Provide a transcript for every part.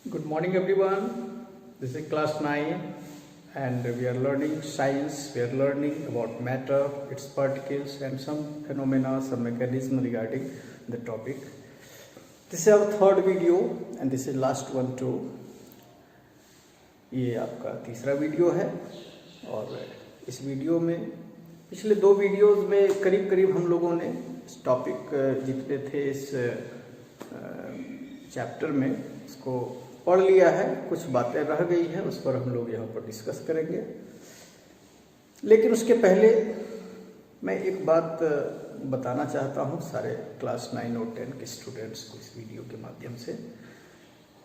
Good morning everyone. This is class 9 and we are learning science. We are learning about matter, its particles and some phenomena, some mechanism regarding the topic. This is our third video and this is last one too. ये आपका तीसरा video है और इस video में पिछले दो videos में करीब करीब हम लोगों ने इस टॉपिक जितने थे इस चैप्टर में इसको पढ़ लिया है। कुछ बातें रह गई हैं, उस पर हम लोग यहाँ पर डिस्कस करेंगे। लेकिन उसके पहले मैं एक बात बताना चाहता हूँ सारे क्लास 9 और 10 के स्टूडेंट्स को इस वीडियो के माध्यम से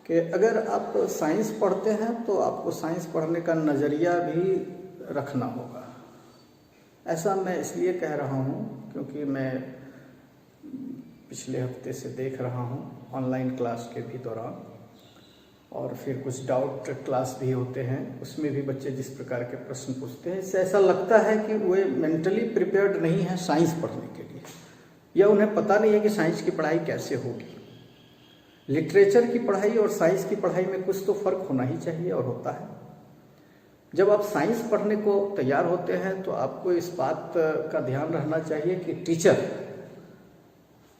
कि अगर आप साइंस पढ़ते हैं तो आपको साइंस पढ़ने का नज़रिया भी रखना होगा। ऐसा मैं इसलिए कह रहा हूँ क्योंकि मैं पिछले हफ्ते से देख रहा हूँ ऑनलाइन क्लास के भी दौरान और फिर कुछ डाउट क्लास भी होते हैं, उसमें भी बच्चे जिस प्रकार के प्रश्न पूछते हैं इससे ऐसा लगता है कि वे मेंटली प्रिपेयर्ड नहीं है साइंस पढ़ने के लिए, या उन्हें पता नहीं है कि साइंस की पढ़ाई कैसे होगी। लिटरेचर की पढ़ाई और साइंस की पढ़ाई में कुछ तो फर्क होना ही चाहिए और होता है। जब आप साइंस पढ़ने को तैयार होते हैं तो आपको इस बात का ध्यान रखना चाहिए कि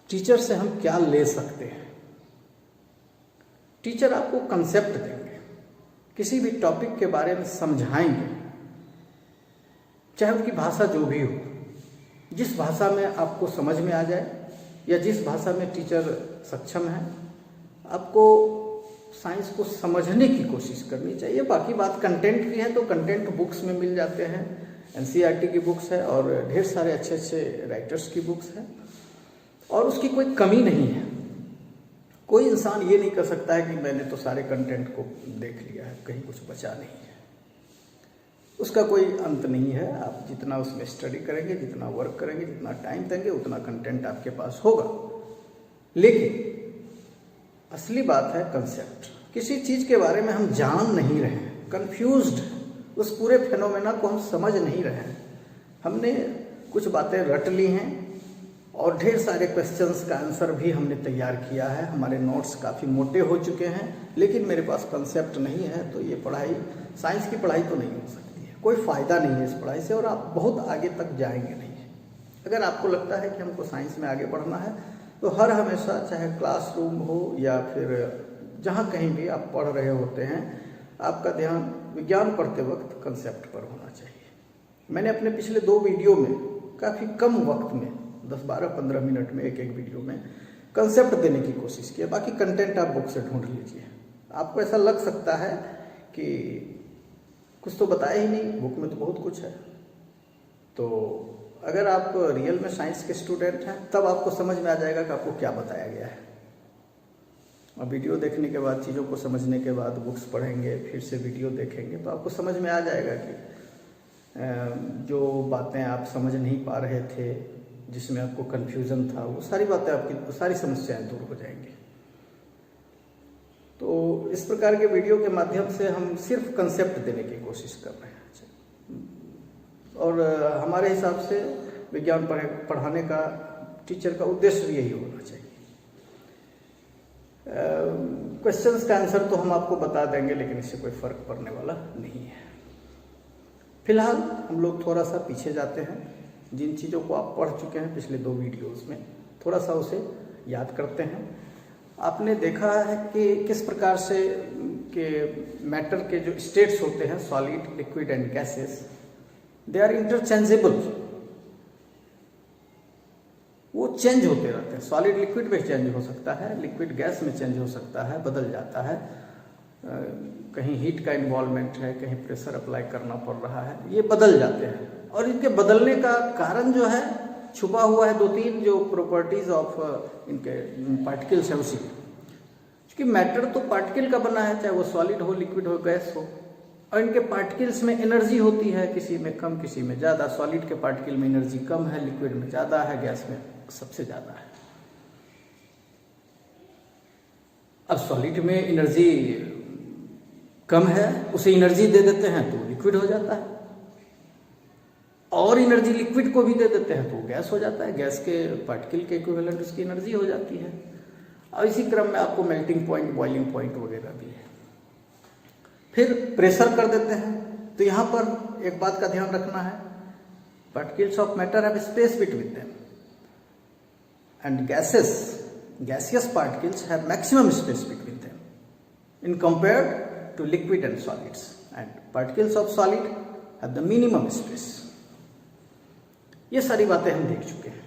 टीचर से हम क्या ले सकते हैं। टीचर आपको कंसेप्ट देंगे, किसी भी टॉपिक के बारे में समझाएंगे, चाहे उनकी भाषा जो भी हो, जिस भाषा में आपको समझ में आ जाए या जिस भाषा में टीचर सक्षम है, आपको साइंस को समझने की कोशिश करनी चाहिए। बाकी बात कंटेंट की है तो कंटेंट बुक्स में मिल जाते हैं, एनसीईआरटी की बुक्स है और ढेर सारे अच्छे अच्छे राइटर्स की बुक्स है और उसकी कोई कमी नहीं है। कोई इंसान ये नहीं कर सकता है कि मैंने तो सारे कंटेंट को देख लिया है, कहीं कुछ बचा नहीं है। उसका कोई अंत नहीं है। आप जितना उसमें स्टडी करेंगे, जितना वर्क करेंगे, जितना टाइम देंगे, उतना कंटेंट आपके पास होगा। लेकिन असली बात है कंसेप्ट। किसी चीज़ के बारे में हम जान नहीं रहे हैं, कंफ्यूज्ड, उस पूरे फिनोमेना को हम समझ नहीं रहे हैं। हमने कुछ बातें रट ली हैं और ढेर सारे क्वेश्चंस का आंसर भी हमने तैयार किया है, हमारे नोट्स काफ़ी मोटे हो चुके हैं, लेकिन मेरे पास कंसेप्ट नहीं है। तो ये पढ़ाई, साइंस की पढ़ाई तो नहीं हो सकती है, कोई फ़ायदा नहीं है इस पढ़ाई से और आप बहुत आगे तक जाएंगे नहीं। अगर आपको लगता है कि हमको साइंस में आगे बढ़ना है तो हर हमेशा, चाहे क्लासरूम हो या फिर जहाँ कहीं भी आप पढ़ रहे होते हैं, आपका ध्यान विज्ञान पढ़ते वक्त कंसेप्ट पर होना चाहिए। मैंने अपने पिछले दो वीडियो में काफ़ी कम वक्त में 10, 12, 15 मिनट में एक वीडियो में कंसेप्ट देने की कोशिश की है। बाकी कंटेंट आप बुक से ढूंढ लीजिए। आपको ऐसा लग सकता है कि कुछ तो बताया ही नहीं, बुक में तो बहुत कुछ है। तो अगर आप रियल में साइंस के स्टूडेंट हैं तब आपको समझ में आ जाएगा कि आपको क्या बताया गया है। और वीडियो देखने के बाद, चीज़ों को समझने के बाद बुक्स पढ़ेंगे, फिर से वीडियो देखेंगे तो आपको समझ में आ जाएगा कि जो बातें आप समझ नहीं पा रहे थे, जिसमें आपको कन्फ्यूज़न था, वो सारी बातें, आपकी सारी समस्याएं दूर हो जाएंगी। तो इस प्रकार के वीडियो के माध्यम से हम सिर्फ कंसेप्ट देने की कोशिश कर रहे हैं और हमारे हिसाब से विज्ञान पढ़ाने का टीचर का उद्देश्य भी यही होना चाहिए। क्वेश्चंस का आंसर तो हम आपको बता देंगे, लेकिन इससे कोई फ़र्क पड़ने वाला नहीं है। फिलहाल हम लोग थोड़ा सा पीछे जाते हैं। जिन चीज़ों को आप पढ़ चुके हैं पिछले दो वीडियोस में, थोड़ा सा उसे याद करते हैं। आपने देखा है कि किस प्रकार से के मैटर के जो स्टेट्स होते हैं, solid, liquid and gases, they are interchangeable. वो चेंज होते रहते हैं। सॉलिड लिक्विड में चेंज हो सकता है, लिक्विड गैस में चेंज हो सकता है, बदल जाता है। कहीं हीट का इन्वॉल्वमेंट है, कहीं प्रेशर अप्लाई करना पड़ रहा है, ये बदल जाते हैं। और इनके बदलने का कारण जो है छुपा हुआ है, दो तीन जो प्रॉपर्टीज ऑफ इनके पार्टिकल्स है उसी। क्योंकि मैटर तो पार्टिकल का बना है, चाहे वो सॉलिड हो, लिक्विड हो, गैस हो, और इनके पार्टिकल्स में एनर्जी होती है, किसी में कम, किसी में ज़्यादा। सॉलिड के पार्टिकल में एनर्जी कम है, लिक्विड में ज़्यादा है, गैस में सबसे ज़्यादा है। अब सॉलिड में एनर्जी कम है, उसे एनर्जी दे देते हैं तो लिक्विड हो जाता है, और एनर्जी लिक्विड को भी दे देते हैं तो गैस हो जाता है। गैस के पार्टिकल के इक्विवेलेंट उसकी एनर्जी हो जाती है। और इसी क्रम में आपको मेल्टिंग पॉइंट, बॉइलिंग पॉइंट वगैरह भी है। फिर प्रेशर कर देते हैं। तो यहाँ पर एक बात का ध्यान रखना है, particles of matter have space between them and gaseous particles have maximum space between them in compared to liquid and solids, and particles of solid have the minimum space. ये सारी बातें हम देख चुके हैं,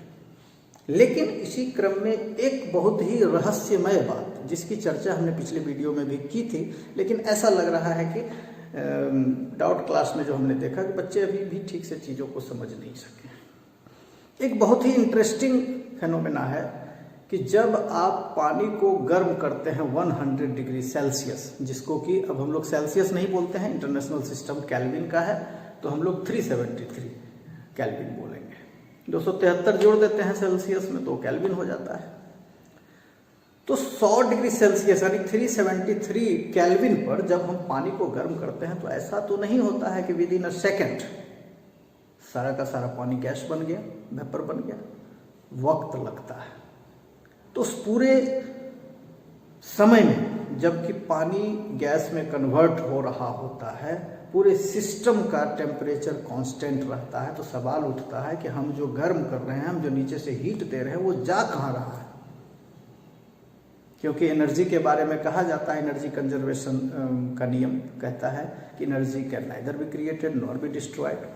लेकिन इसी क्रम में एक बहुत ही रहस्यमय बात जिसकी चर्चा हमने पिछले वीडियो में भी की थी, लेकिन ऐसा लग रहा है कि डाउट क्लास में जो हमने देखा कि बच्चे अभी भी ठीक से चीज़ों को समझ नहीं सके। एक बहुत ही इंटरेस्टिंग फेनोमेना है कि जब आप पानी को गर्म करते हैं 100 डिग्री सेल्सियस, जिसको कि अब हम लोग सेल्सियस नहीं बोलते हैं, इंटरनेशनल सिस्टम केल्विन का है, तो हम लोग 373 केल्विन बोलेंगे। 273 जोड़ देते हैं सेल्सियस में तो केल्विन हो जाता है। तो 100 डिग्री सेल्सियस यानी 373 केल्विन पर जब हम पानी को गर्म करते हैं तो ऐसा तो नहीं होता है कि विद इन अ सेकेंड सारा का सारा पानी गैस बन गया, वेपर बन गया। वक्त लगता है। तो उस पूरे समय में जबकि पानी गैस में कन्वर्ट हो रहा होता है, पूरे सिस्टम का टेम्परेचर कांस्टेंट रहता है, तो सवाल उठता है कि हम जो गर्म कर रहे हैं, हम जो नीचे से हीट दे रहे हैं, वो जा कहाँ रहा है? क्योंकि एनर्जी के बारे में कहा जाता है, एनर्जी कंजर्वेशन का नियम कहता है कि energy can neither be created nor be destroyed.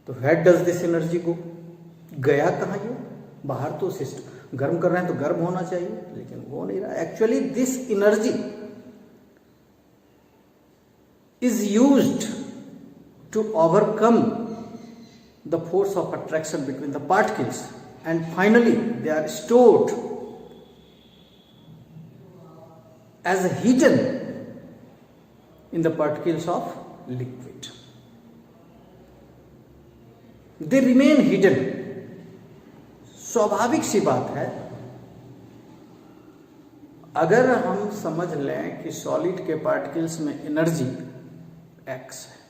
तो वेयर डज दिस एनर्जी गो? गया कहाँ ये? बाहर तो सिस्टम गर्म कर रहे हैं तो गर्म होना चाहिए, लेकिन वो नहीं रहा। Actually this energy is used to overcome the force of attraction between the particles and finally they are stored as hidden in the particles of liquid. They remain hidden. स्वाभाविक सी बात है, अगर हम समझ लें कि सॉलिड के पार्टिकल्स में एनर्जी x है,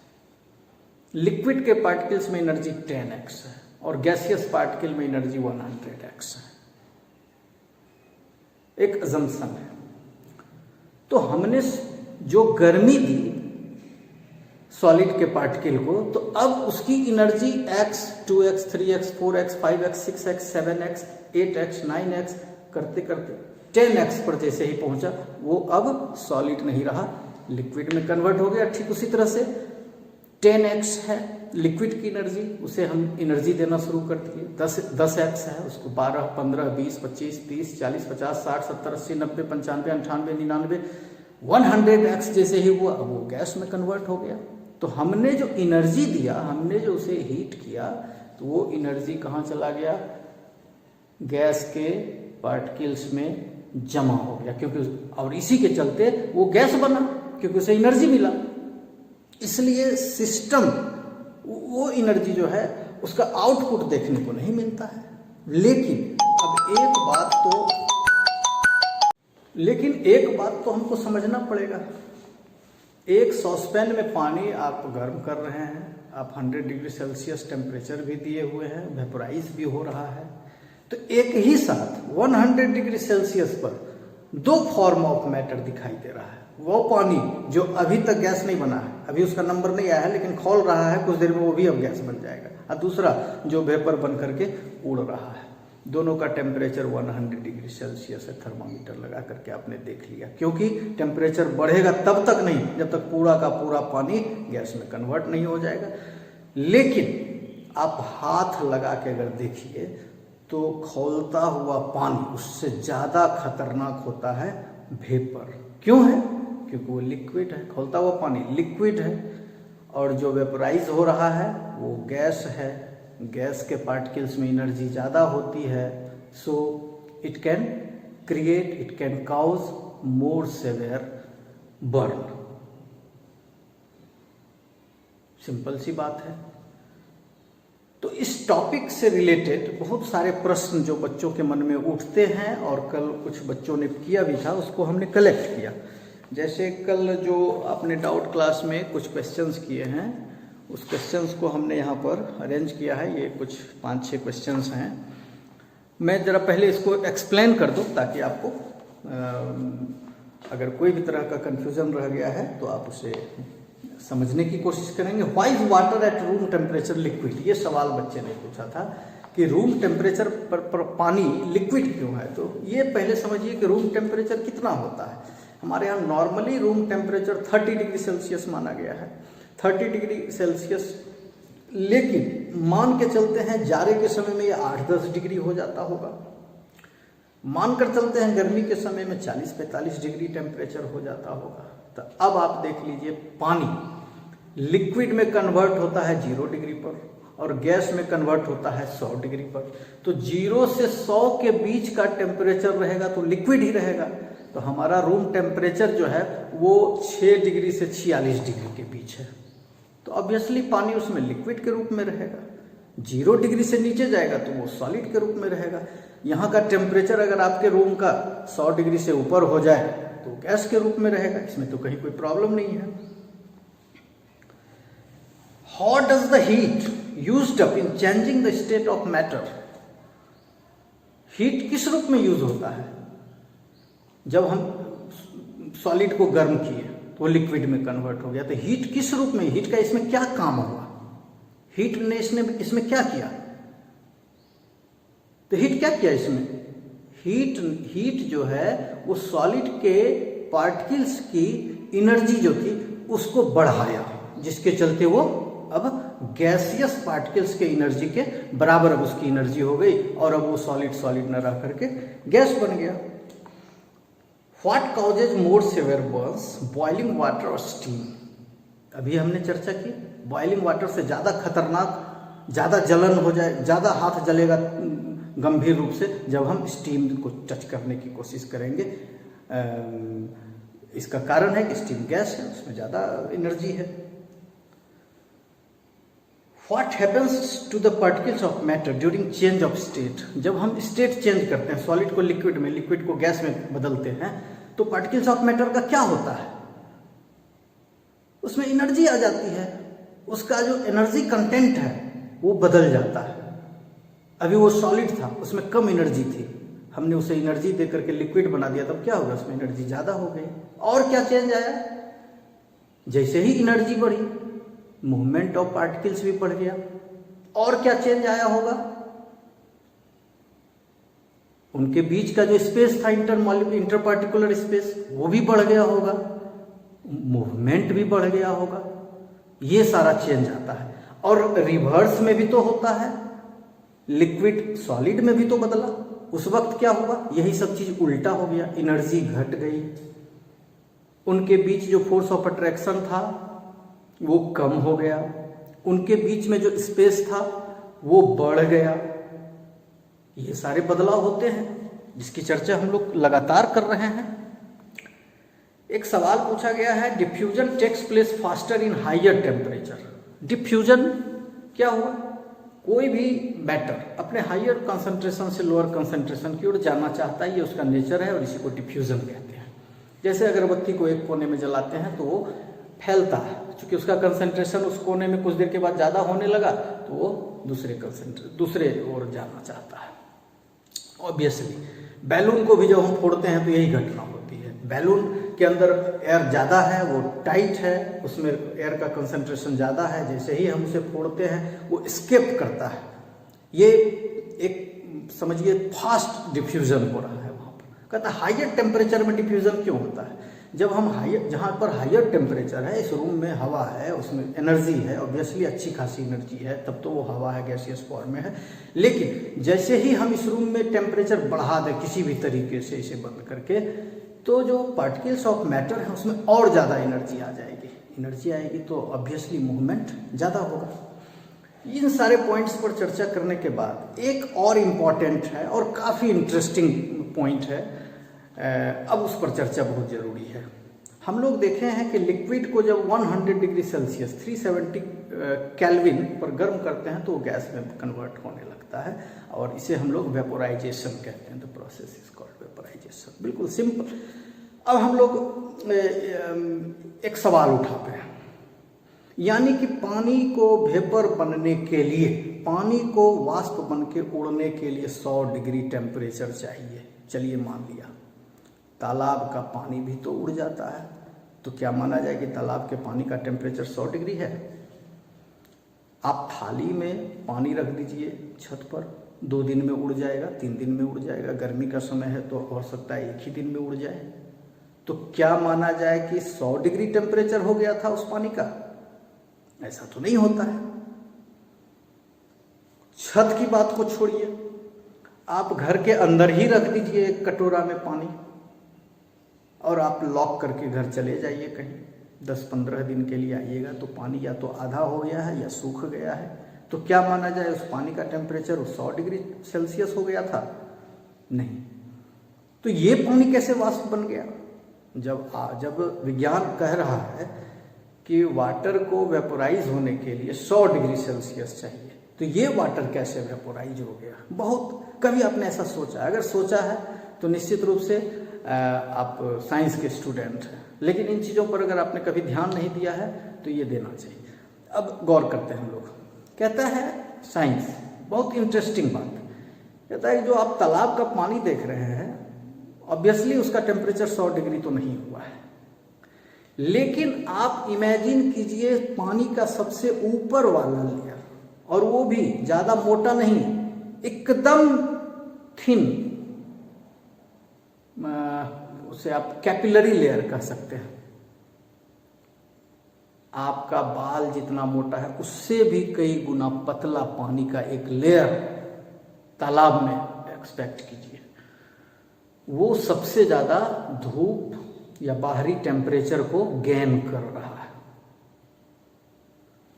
लिक्विड के पार्टिकल्स में एनर्जी 10x है और गैसियस पार्टिकल में एनर्जी 100x है, एक अजम्पशन है। तो हमने जो गर्मी दी सॉलिड के पार्टिकल को, तो अब उसकी energy x, 2x, 3x, 4x, 5x, 6x, 7x, 8x, 9x करते करते 10x पर जैसे ही पहुंचा, वो अब सॉलिड नहीं रहा, लिक्विड में कन्वर्ट हो गया। ठीक उसी तरह से 10x है लिक्विड की एनर्जी, उसे हम एनर्जी देना शुरू कर दिए। 10x है, उसको 12, 15, 20, 25, 30, 40, 50, 60, 70, 80, 90, 95, 98, 99, 100x जैसे ही हुआ, अब वो गैस में कन्वर्ट हो गया। तो हमने जो एनर्जी दिया, हमने जो उसे हीट किया, तो वो एनर्जी कहाँ चला गया? गैस के पार्टिकल्स में जमा हो गया, क्योंकि और इसी के चलते वो गैस बना, क्योंकि उसे एनर्जी मिला। इसलिए सिस्टम वो एनर्जी जो है उसका आउटपुट देखने को नहीं मिलता है। लेकिन एक बात तो हमको समझना पड़ेगा। एक सॉसपैन में पानी आप गर्म कर रहे हैं, आप 100 डिग्री सेल्सियस टेम्परेचर भी दिए हुए हैं, वेपोराइज भी हो रहा है, तो एक ही साथ 100 डिग्री सेल्सियस पर दो फॉर्म ऑफ मैटर दिखाई दे रहा है। वो पानी जो अभी तक गैस नहीं बना है, अभी उसका नंबर नहीं आया है, लेकिन खौल रहा है, कुछ देर में वो भी अब गैस बन जाएगा, और दूसरा जो वेपर बन करके उड़ रहा है। दोनों का टेम्परेचर 100 डिग्री सेल्सियस है। थर्मामीटर लगा करके आपने देख लिया, क्योंकि टेम्परेचर बढ़ेगा तब तक नहीं जब तक पूरा का पूरा पानी गैस में कन्वर्ट नहीं हो जाएगा। लेकिन आप हाथ लगा के अगर देखिए तो खौलता हुआ पानी उससे ज़्यादा खतरनाक होता है वेपर। क्यों है? क्योंकि वो लिक्विड है। खौलता हुआ पानी लिक्विड है और जो वेपराइज हो रहा है वो गैस है। गैस के पार्टिकल्स में एनर्जी ज़्यादा होती है, so it can cause more severe burn. Simple सी बात है। तो इस टॉपिक से रिलेटेड बहुत सारे प्रश्न जो बच्चों के मन में उठते हैं, और कल कुछ बच्चों ने किया भी था, उसको हमने कलेक्ट किया। जैसे कल जो आपने डाउट क्लास में कुछ क्वेश्चंस किए हैं, उस क्वेश्चंस को हमने यहाँ पर अरेंज किया है। ये कुछ 5-6 क्वेश्चंस हैं। मैं ज़रा पहले इसको एक्सप्लेन कर दूं ताकि आपको अगर कोई भी तरह का कन्फ्यूज़न रह गया है तो आप उसे समझने की कोशिश करेंगे। Why is water at room temperature liquid, ये सवाल बच्चे ने पूछा था कि रूम टेम्परेचर पर पानी लिक्विड क्यों है। तो ये पहले समझिए कि रूम टेम्परेचर कितना होता है। हमारे यहाँ normally room temperature 30 degree Celsius माना गया है, 30 डिग्री सेल्सियस, लेकिन मान के चलते हैं जाड़े के समय में ये 8-10 डिग्री हो जाता होगा, मानकर चलते हैं गर्मी के समय में 40-45 डिग्री टेम्परेचर हो जाता होगा। तो अब आप देख लीजिए, पानी लिक्विड में कन्वर्ट होता है 0 डिग्री पर और गैस में कन्वर्ट होता है 100 डिग्री पर। तो 0 से 100 के बीच का टेम्परेचर रहेगा तो लिक्विड ही रहेगा। तो हमारा रूम टेम्परेचर जो है वो 6 डिग्री से 46 डिग्री के बीच है। तो ऑब्वियसली पानी उसमें लिक्विड के रूप में रहेगा। 0 डिग्री से नीचे जाएगा तो वो सॉलिड के रूप में रहेगा। यहाँ का टेम्परेचर अगर आपके रूम का 100 डिग्री से ऊपर हो जाए तो गैस के रूप में रहेगा, इसमें तो कहीं कोई प्रॉब्लम नहीं है। How does the heat used up in changing the state of matter, heat किस रूप में यूज होता है। जब हम सॉलिड को गर्म किए तो लिक्विड में कन्वर्ट हो गया, तो हीट किस रूप में, हीट का इसमें क्या काम हुआ, हीट ने इसमें क्या किया। तो हीट क्या किया इसमें, हीट जो है वो सॉलिड के पार्टिकल्स की एनर्जी जो थी उसको बढ़ाया, जिसके चलते वो अब गैसियस पार्टिकल्स के एनर्जी के बराबर अब उसकी एनर्जी हो गई और अब वो सॉलिड न रह करके गैस बन गया। What causes more severe Burns, boiling water और स्टीम। अभी हमने चर्चा की बॉइलिंग वाटर से ज़्यादा खतरनाक, ज़्यादा जलन हो जाए, ज़्यादा हाथ जलेगा गंभीर रूप से जब हम स्टीम को टच करने की कोशिश करेंगे। इसका कारण है कि स्टीम गैस है, उसमें ज़्यादा एनर्जी है। What happens to the particles of matter during change of state, जब हम स्टेट चेंज करते हैं, सॉलिड को लिक्विड में, लिक्विड को गैस में बदलते हैं, तो पार्टिकल्स ऑफ मैटर का क्या होता है, उसमें एनर्जी आ जाती है, उसका जो एनर्जी कंटेंट है वो बदल जाता है। अभी वो सॉलिड था, उसमें कम एनर्जी थी, हमने उसे एनर्जी दे करके लिक्विड बना दिया, तब क्या होगा, उसमें एनर्जी ज़्यादा हो गई। और क्या चेंज आया, जैसे ही एनर्जी बढ़ी मूवमेंट ऑफ पार्टिकल्स भी बढ़ गया। और क्या चेंज आया होगा, उनके बीच का जो स्पेस था, इंटर पार्टिकुलर स्पेस, वो भी बढ़ गया होगा, मूवमेंट भी बढ़ गया होगा, ये सारा चेंज आता है। और रिवर्स में भी तो होता है, लिक्विड सॉलिड में भी तो बदला, उस वक्त क्या हुआ, यही सब चीज उल्टा हो गया, एनर्जी घट गई, उनके बीच जो फोर्स ऑफ अट्रैक्शन था वो कम हो गया, उनके बीच में जो स्पेस था वो बढ़ गया। ये सारे बदलाव होते हैं जिसकी चर्चा हम लोग लगातार कर रहे हैं। एक सवाल पूछा गया है, diffusion takes place faster in higher temperature. Diffusion क्या हुआ, कोई भी मैटर अपने हायर कंसंट्रेशन से लोअर कंसंट्रेशन की ओर जाना चाहता है, ये उसका नेचर है और इसी को डिफ्यूजन कहते हैं। जैसे अगरबत्ती को एक कोने में जलाते हैं तो वो फैलता है, क्योंकि उसका कंसंट्रेशन उस कोने में कुछ देर के बाद ज़्यादा होने लगा तो वो दूसरे ओर जाना चाहता है। ऑब्वियसली बैलून को भी जब हम फोड़ते हैं तो यही घटना होती है, बैलून के अंदर एयर ज़्यादा है, वो टाइट है, उसमें एयर का कंसंट्रेशन ज़्यादा है, जैसे ही हम उसे फोड़ते हैं वो एस्केप करता है। ये एक समझिए फास्ट डिफ्यूजन हो रहा है वहाँ पर। कहता है हायर टेम्परेचर में डिफ्यूजन क्यों होता है, जब हम जहाँ पर हायर टेम्परेचर है, इस रूम में हवा है, उसमें एनर्जी है, ऑब्वियसली अच्छी खासी एनर्जी है, तब तो वो हवा है, गैसियस फॉर्म में है। लेकिन जैसे ही हम इस रूम में टेम्परेचर बढ़ा दें किसी भी तरीके से इसे बंद करके, तो जो पार्टिकल्स ऑफ मैटर है उसमें और ज़्यादा एनर्जी आ जाएगी, एनर्जी आएगी तो ऑब्वियसली मूवमेंट ज़्यादा होगा। इन सारे पॉइंट्स पर चर्चा करने के बाद एक और इम्पॉर्टेंट है और काफ़ी इंटरेस्टिंग पॉइंट है, अब उस पर चर्चा बहुत ज़रूरी है। हम लोग देखे हैं कि लिक्विड को जब 100 डिग्री सेल्सियस 370 केल्विन पर गर्म करते हैं तो वो गैस में कन्वर्ट होने लगता है और इसे हम लोग वेपोराइजेशन कहते हैं। The process is called vaporisation, बिल्कुल सिंपल। अब हम लोग एक सवाल उठाते हैं, यानी कि पानी को वेपर बनने के लिए पानी को वाष्प बन के उड़ने के लिए 100 डिग्री टेम्परेचर चाहिए। चलिए मान लिया तालाब का पानी भी तो उड़ जाता है, तो क्या माना जाए कि तालाब के पानी का टेम्परेचर 100 डिग्री है? आप थाली में पानी रख दीजिए छत पर, 2 दिन में उड़ जाएगा, 3 दिन में उड़ जाएगा। गर्मी का समय है तो हो सकता है 1 ही दिन में उड़ जाए। तो क्या माना जाए कि 100 डिग्री टेम्परेचर हो गया था उस पानी का? ऐसा तो नहीं होता है। छत की बात को छोड़िए, आप घर के अंदर ही रख दीजिए एक कटोरा में पानी और आप लॉक करके घर चले जाइए कहीं, 10-15 दिन के लिए आइएगा तो पानी या तो आधा हो गया है या सूख गया है। तो क्या माना जाए उस पानी का टेम्परेचर 100 डिग्री सेल्सियस हो गया था? नहीं। तो ये पानी कैसे वाष्प बन गया? जब विज्ञान कह रहा है कि वाटर को वेपोराइज होने के लिए 100 डिग्री सेल्सियस चाहिए, तो ये वाटर कैसे वेपोराइज हो गया? बहुत कभी आपने ऐसा सोचा? अगर सोचा है तो निश्चित रूप से आप साइंस के स्टूडेंट हैं, लेकिन इन चीज़ों पर अगर आपने कभी ध्यान नहीं दिया है तो ये देना चाहिए। अब गौर करते हैं हम लोग। कहता है साइंस, बहुत इंटरेस्टिंग बात, कहता है कि जो आप तालाब का पानी देख रहे हैं, ऑब्वियसली उसका टेम्परेचर 100 डिग्री तो नहीं हुआ है, लेकिन आप इमेजिन कीजिए पानी का सबसे ऊपर वाला लेयर, और वो भी ज़्यादा मोटा नहीं, एकदम थिन, उसे आप कैपिलरी लेयर कह सकते हैं। आपका बाल जितना मोटा है उससे भी कई गुना पतला पानी का एक लेयर तालाब में एक्सपेक्ट कीजिए। वो सबसे ज़्यादा धूप या बाहरी टेम्परेचर को गेन कर रहा है।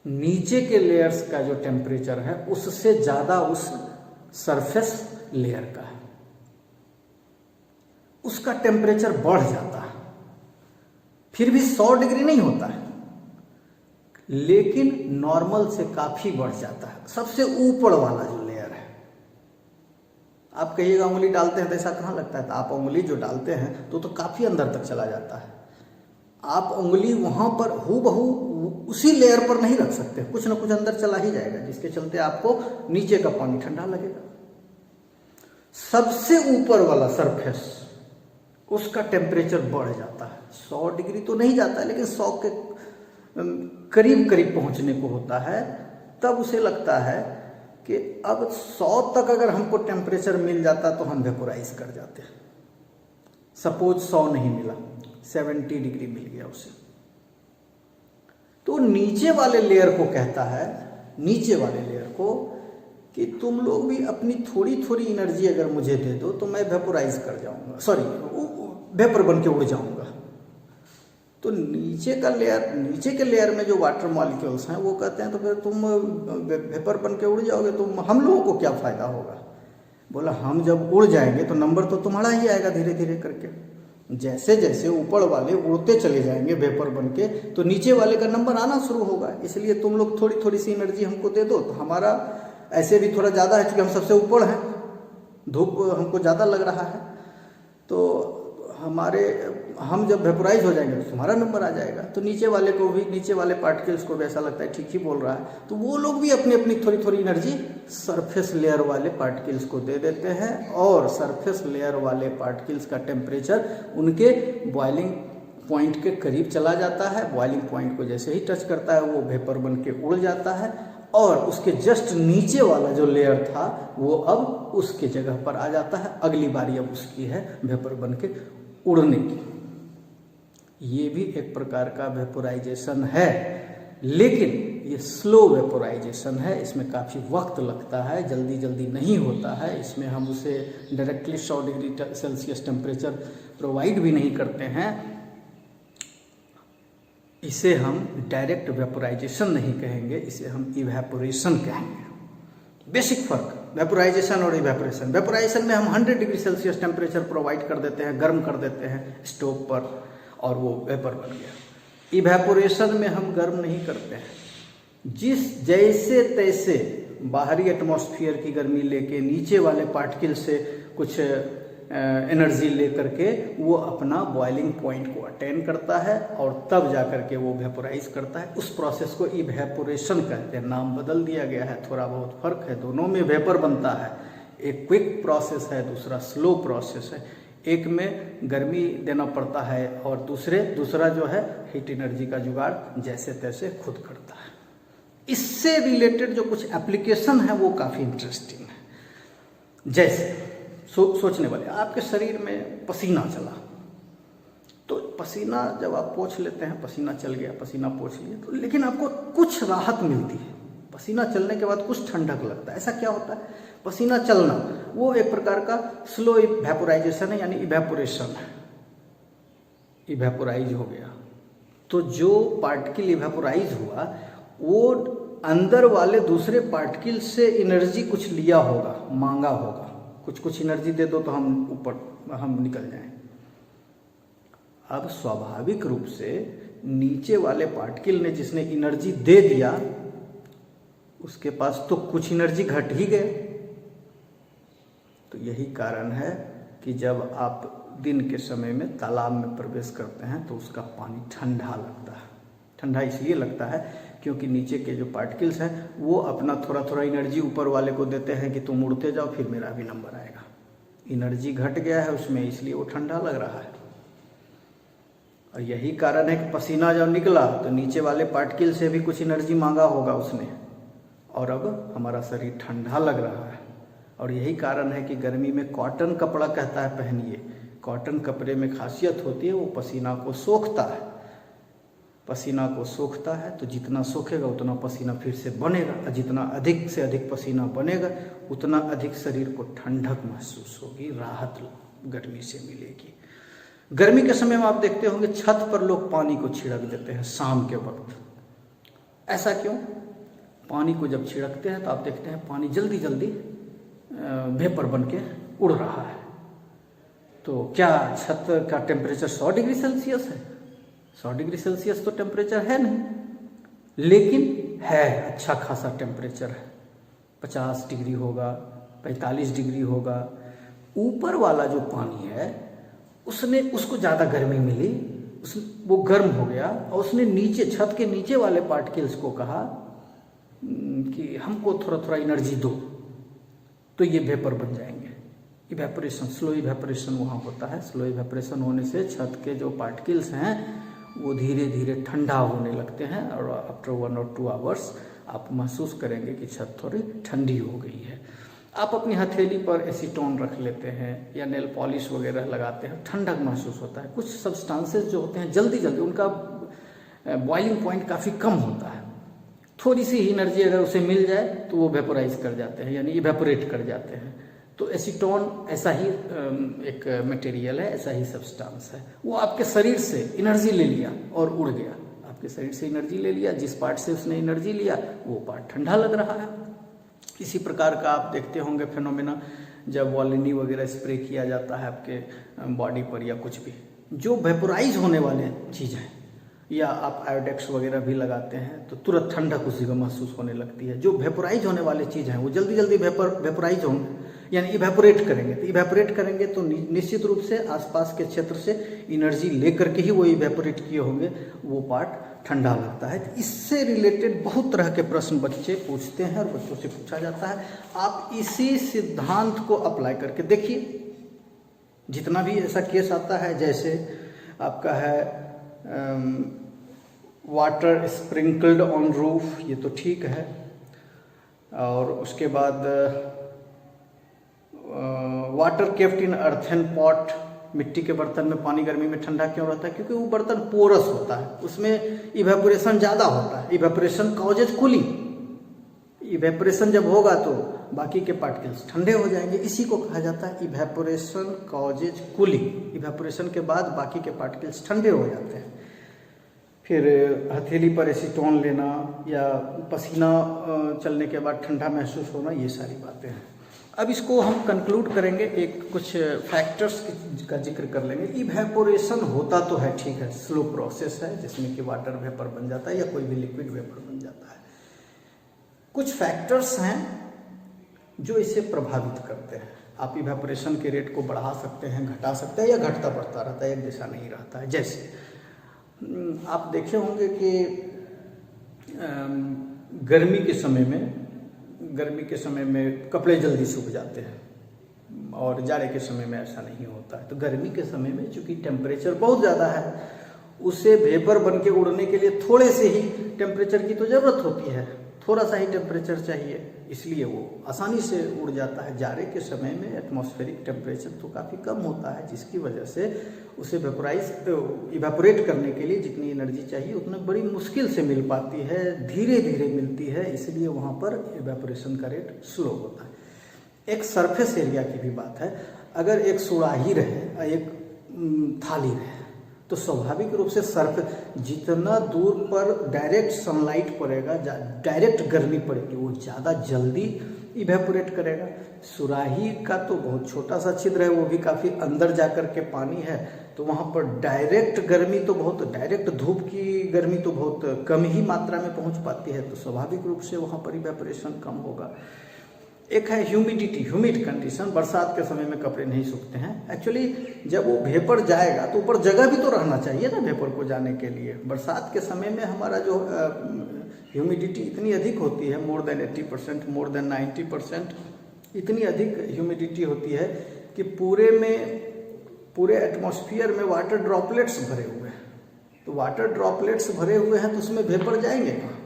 नीचे के लेयर्स का जो टेम्परेचर है उससे ज़्यादा उस सरफेस लेयर का है, उसका टेम्परेचर बढ़ जाता है। फिर भी 100 डिग्री नहीं होता है, लेकिन नॉर्मल से काफ़ी बढ़ जाता है। सबसे ऊपर वाला जो लेयर है, आप कहिएगा उंगली डालते हैं तो ऐसा कहाँ लगता है? तो आप उंगली जो डालते हैं तो काफ़ी अंदर तक चला जाता है। आप उंगली वहाँ पर हूबहू उसी लेयर पर नहीं रख सकते, कुछ ना कुछ अंदर चला ही जाएगा, जिसके चलते आपको नीचे का पानी ठंडा लगेगा। सबसे ऊपर वाला सरफेस, उसका टेम्परेचर बढ़ जाता है। 100 डिग्री तो नहीं जाता है, लेकिन 100 के करीब करीब पहुंचने को होता है। तब उसे लगता है कि अब 100 तक अगर हमको टेम्परेचर मिल जाता तो हम वेपोराइज कर जाते। सपोज 100 नहीं मिला, 70 डिग्री मिल गया उसे, तो नीचे वाले लेयर को कहता है, नीचे वाले लेयर को, कि तुम लोग भी अपनी थोड़ी थोड़ी एनर्जी अगर मुझे दे दो तो मैं वेपोराइज कर जाऊंगा, सॉरी वेपर बन के उड़ जाऊंगा। तो नीचे के लेयर में जो वाटर मॉलिक्यूल्स हैं वो कहते हैं तो फिर तुम वेपर बन के उड़ जाओगे, तो हम लोगों को क्या फ़ायदा होगा? बोला हम जब उड़ जाएंगे तो नंबर तो तुम्हारा ही आएगा धीरे धीरे करके। जैसे जैसे ऊपर वाले उड़ते चले जाएंगे वेपर बन के, तो नीचे वाले का नंबर आना शुरू होगा। इसलिए तुम लोग थोड़ी थोड़ी सी एनर्जी हमको दे दो, तो हमारा ऐसे भी थोड़ा ज़्यादा है, क्योंकि हम सबसे ऊपर हैं, धूप हमको ज़्यादा लग रहा है, तो हम जब वेपोराइज हो जाएंगे तो तुम्हारा नंबर आ जाएगा। तो नीचे वाले को भी, नीचे वाले पार्टिकल्स को भी ऐसा लगता है ठीक ही बोल रहा है, तो वो लोग भी अपनी अपनी थोड़ी थोड़ी एनर्जी सरफेस लेयर वाले पार्टिकल्स को दे देते हैं, और सरफेस लेयर वाले पार्टिकल्स का टेम्परेचर उनके बॉइलिंग पॉइंट के करीब चला जाता है। बॉइलिंग पॉइंट को जैसे ही टच करता है वो वेपर बन के उड़ जाता है, और उसके जस्ट नीचे वाला जो लेयर था वो अब उसके जगह पर आ जाता है। अगली बारी अब उसकी है वेपर बन के उड़ने की। ये भी एक प्रकार का वेपोराइजेशन है, लेकिन ये स्लो वेपोराइजेशन है, इसमें काफ़ी वक्त लगता है, जल्दी जल्दी नहीं होता है। इसमें हम उसे directly 100 degree Celsius temperature provide भी नहीं करते हैं। इसे हम डायरेक्ट वेपोराइजेशन नहीं कहेंगे, इसे हम इवेपोरेशन कहेंगे। बेसिक फर्क वेपोराइजेशन और इवेपोरेशन। वेपोराइजेशन में हम 100 डिग्री सेल्सियस टेम्परेचर प्रोवाइड कर देते हैं, गर्म कर देते हैं स्टोव पर, और वो वेपर बन गया। इवेपोरेशन में हम गर्म नहीं करते हैं, जैसे तैसे बाहरी एटमॉस्फेयर की गर्मी लेके नीचे वाले पार्टिकल से कुछ एनर्जी ले करके वो अपना बॉइलिंग पॉइंट को अटेन करता है और तब जा करके वो वेपोराइज करता है। उस प्रोसेस को इवेपोरेशन कहते हैं, नाम बदल दिया गया है, थोड़ा बहुत फर्क है, दोनों में वेपर बनता है। एक क्विक प्रोसेस है, दूसरा स्लो प्रोसेस है। एक में गर्मी देना पड़ता है और दूसरा जो है हीट एनर्जी का जुगाड़ जैसे तैसे खुद करता है। इससे रिलेटेड जो कुछ एप्लीकेशन है वो काफ़ी इंटरेस्टिंग है। जैसे सोचने वाले, आपके शरीर में पसीना चला, तो पसीना जब आप पोंछ लेते हैं, पसीना चल गया, पसीना पोंछ लिया, तो लेकिन आपको कुछ राहत मिलती है। पसीना चलने के बाद कुछ ठंडक लगता है। ऐसा क्या होता है? पसीना चलना वो एक प्रकार का स्लो इवेपोराइजेशन है, यानी इवेपोरेशन है, इवेपोराइज हो गया। तो जो पार्टिकल इवेपोराइज हुआ वो अंदर वाले दूसरे पार्टिकल से एनर्जी कुछ लिया होगा, मांगा होगा, कुछ एनर्जी दे दो तो हम निकल जाएं। अब स्वाभाविक रूप से नीचे वाले पार्टिकल ने जिसने एनर्जी दे दिया उसके पास तो कुछ एनर्जी घट ही गए। तो यही कारण है कि जब आप दिन के समय में तालाब में प्रवेश करते हैं तो उसका पानी ठंडा लगता है। ठंडा इसलिए लगता है क्योंकि नीचे के जो पार्टिकल्स हैं वो अपना थोड़ा एनर्जी ऊपर वाले को देते हैं कि तुम उड़ते जाओ, फिर मेरा भी नंबर आएगा। एनर्जी घट गया है उसमें, इसलिए वो ठंडा लग रहा है। और यही कारण है कि पसीना जब निकला तो नीचे वाले पार्टिकल से भी कुछ एनर्जी मांगा होगा उसने, और अब हमारा शरीर ठंडा लग रहा है। और यही कारण है कि गर्मी में कॉटन कपड़ा कहता है पहनिए। कॉटन कपड़े में खासियत होती है वो पसीना को सोखता है। पसीना को सोखता है तो जितना सोखेगा उतना पसीना फिर से बनेगा, और जितना अधिक से अधिक पसीना बनेगा उतना अधिक शरीर को ठंडक महसूस होगी, राहत गर्मी से मिलेगी। गर्मी के समय में आप देखते होंगे छत पर लोग पानी को छिड़क देते हैं शाम के वक्त। ऐसा क्यों? पानी को जब छिड़कते हैं तो आप देखते हैं पानी जल्दी जल्दी वेपर बन के उड़ रहा है। तो क्या छत का टेम्परेचर 100 डिग्री सेल्सियस है? 100 डिग्री सेल्सियस तो टेम्परेचर है नहीं, लेकिन है अच्छा खासा टेम्परेचर है। 50 डिग्री होगा, 45 डिग्री होगा। ऊपर वाला जो पानी है उसको ज़्यादा गर्मी मिली, वो गर्म हो गया और उसने नीचे छत के नीचे वाले पार्टिकल्स को कहा कि हमको थोड़ा एनर्जी दो, तो ये वेपर बन जाएंगे। इवेपोरेशन, स्लो इवेपोरेशन वहाँ होता है। स्लो इवेपोरेशन होने से छत के जो पार्टिकल्स हैं वो धीरे धीरे ठंडा होने लगते हैं और आफ्टर 1 और 2 आवर्स आप महसूस करेंगे कि छत थोड़ी ठंडी हो गई है। आप अपनी हथेली पर एसीटोन रख लेते हैं या नेल पॉलिश वगैरह लगाते हैं, ठंडक महसूस होता है। कुछ सब्सटेंसेस जो होते हैं जल्दी उनका बॉइलिंग पॉइंट काफ़ी कम होता है। थोड़ी सी एनर्जी अगर उसे मिल जाए तो वो वेपोराइज कर जाते हैं, यानी इवेपोरेट कर जाते हैं। तो एसीटोन ऐसा ही एक मटेरियल है, ऐसा ही सब्सटेंस है। वो आपके शरीर से एनर्जी ले लिया और उड़ गया। आपके शरीर से एनर्जी ले लिया, जिस पार्ट से उसने एनर्जी लिया वो पार्ट ठंडा लग रहा है। इसी प्रकार का आप देखते होंगे फिनोमेना जब वॉलिनी वगैरह स्प्रे किया जाता है आपके बॉडी पर या कुछ भी, जो वेपोराइज होने वाले चीज़ हैं, या आप आयोडेक्स वगैरह भी लगाते हैं तो तुरंत ठंडक उसी को महसूस होने लगती है। जो वेपोराइज होने वाली चीज़ हैं वो जल्दी वेपोराइज होंगे, यानी इवेपोरेट करेंगे। तो इवेपोरेट करेंगे तो निश्चित रूप से आसपास के क्षेत्र से एनर्जी लेकर के ही वो इवेपोरेट किए होंगे, वो पार्ट ठंडा लगता है। तो इससे रिलेटेड बहुत तरह के प्रश्न बच्चे पूछते हैं और बच्चों से पूछा जाता है। आप इसी सिद्धांत को अप्लाई करके देखिए। जितना भी ऐसा केस आता है, जैसे आपका है वाटर स्प्रिंकल्ड ऑन रूफ, ये तो ठीक है। और उसके बाद water kept in earthen pot, मिट्टी के बर्तन में पानी गर्मी में ठंडा क्यों रहता है? क्योंकि वो बर्तन पोरस होता है, उसमें इवेपोरेशन ज़्यादा होता है। Evaporation causes cooling. इवेपोरेशन जब होगा तो बाकी के पार्टिकल्स ठंडे हो जाएंगे, इसी को कहा जाता है इवेपोरेशन कॉजेज कूलिंग। इवेपोरेशन के बाद बाकी के पार्टिकल्स ठंडे हो जाते हैं। फिर हथेली पर एसीटोन लेना या पसीना चलने के बाद ठंडा महसूस होना, ये सारी बातें हैं। अब इसको हम कंक्लूड करेंगे, एक कुछ फैक्टर्स का जिक्र कर लेंगे। इवेपोरेशन होता तो है, ठीक है, स्लो प्रोसेस है जिसमें कि वाटर वेपर बन जाता है या कोई भी लिक्विड वेपर बन जाता है। कुछ फैक्टर्स हैं जो इसे प्रभावित करते हैं। आप इवेपोरेशन के रेट को बढ़ा सकते हैं, घटा सकते हैं, या घटता बढ़ता रहता है, एक दिशा नहीं रहता है। जैसे आप देखे होंगे कि गर्मी के समय में कपड़े जल्दी सूख जाते हैं और जाड़े के समय में ऐसा नहीं होता है। तो गर्मी के समय में चूंकि टेम्परेचर बहुत ज़्यादा है, उसे वेपर बन के उड़ने के लिए थोड़े से ही टेम्परेचर की तो ज़रूरत होती है, थोड़ा सा ही टेम्परेचर चाहिए, इसलिए वो आसानी से उड़ जाता है। जाड़े के समय में एटमॉस्फेरिक टेम्परेचर तो काफ़ी कम होता है, जिसकी वजह से उसे इवेपोरेट करने के लिए जितनी एनर्जी चाहिए उतना बड़ी मुश्किल से मिल पाती है, धीरे धीरे मिलती है, इसलिए वहाँ पर इवेपोरेशन का रेट स्लो होता है। एक सरफेस एरिया की भी बात है। अगर एक सुराही रहे, एक थाली रहे, तो स्वाभाविक रूप से जितना दूर पर डायरेक्ट सनलाइट पड़ेगा, डायरेक्ट गर्मी पड़ेगी, वो ज़्यादा जल्दी इवेपोरेट करेगा। सुराही का तो बहुत छोटा सा छिद्र है, वो भी काफ़ी अंदर जा कर के पानी है, तो वहाँ पर डायरेक्ट धूप की गर्मी तो बहुत कम ही मात्रा में पहुँच पाती है, तो स्वाभाविक रूप से वहाँ पर इवेपोरेशन कम होगा। एक है ह्यूमिड कंडीशन। बरसात के समय में कपड़े नहीं सूखते हैं। एक्चुअली जब वो वेपर जाएगा तो ऊपर जगह भी तो रहना चाहिए ना वेपर को जाने के लिए। बरसात के समय में हमारा जो ह्यूमिडिटी इतनी अधिक होती है, मोर देन 80%, मोर देन 90%, इतनी अधिक ह्यूमिडिटी होती है कि पूरे एटमॉस्फेयर में वाटर ड्रॉपलेट्स भरे हुए हैं। तो वाटर ड्रॉपलेट्स भरे हुए हैं तो उसमें वेपर जाएंगे कहाँ?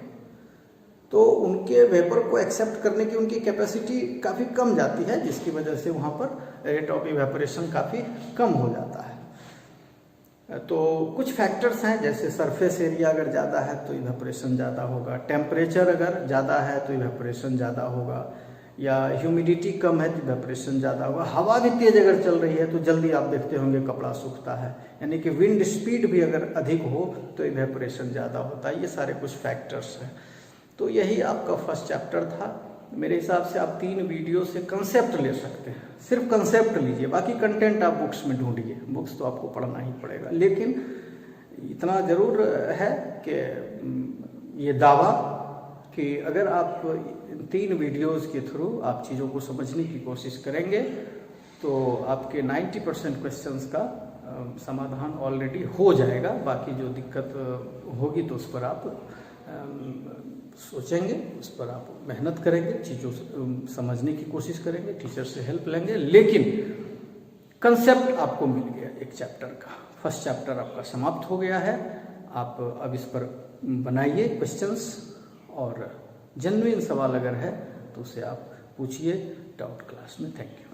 तो उनके वेपर को एक्सेप्ट करने की उनकी कैपेसिटी काफ़ी कम जाती है, जिसकी वजह से वहाँ पर रेट ऑफ इवेपोरेशन काफ़ी कम हो जाता है। तो कुछ फैक्टर्स हैं, जैसे सरफेस एरिया अगर ज़्यादा है तो इवेपोरेशन ज़्यादा होगा, टेम्परेचर अगर ज़्यादा है तो इवेपोरेशन ज़्यादा होगा, या ह्यूमिडिटी कम है तो इवेपोरेशन ज़्यादा होगा। हवा भी तेज़ अगर चल रही है तो जल्दी आप देखते होंगे कपड़ा सूखता है, यानी कि विंड स्पीड भी अगर अधिक हो तो इवेपोरेशन ज़्यादा होता है। ये सारे कुछ फैक्टर्स हैं। तो यही आपका फर्स्ट चैप्टर था। मेरे हिसाब से आप 3 वीडियो से कंसेप्ट ले सकते हैं, सिर्फ कंसेप्ट लीजिए, बाकी कंटेंट आप बुक्स में ढूंढिए। बुक्स तो आपको पढ़ना ही पड़ेगा, लेकिन इतना ज़रूर है कि ये दावा कि अगर आप 3 वीडियोस के थ्रू आप चीज़ों को समझने की कोशिश करेंगे तो आपके 90% क्वेश्चंस का समाधान ऑलरेडी हो जाएगा। बाकी जो दिक्कत होगी तो उस पर आप सोचेंगे, उस पर आप मेहनत करेंगे, चीज़ों समझने की कोशिश करेंगे, टीचर से हेल्प लेंगे, लेकिन कंसेप्ट आपको मिल गया एक चैप्टर का। फर्स्ट चैप्टर आपका समाप्त हो गया है। आप अब इस पर बनाइए क्वेश्चंस, और जेन्युइन सवाल अगर है तो उसे आप पूछिए डाउट क्लास में। Thank you.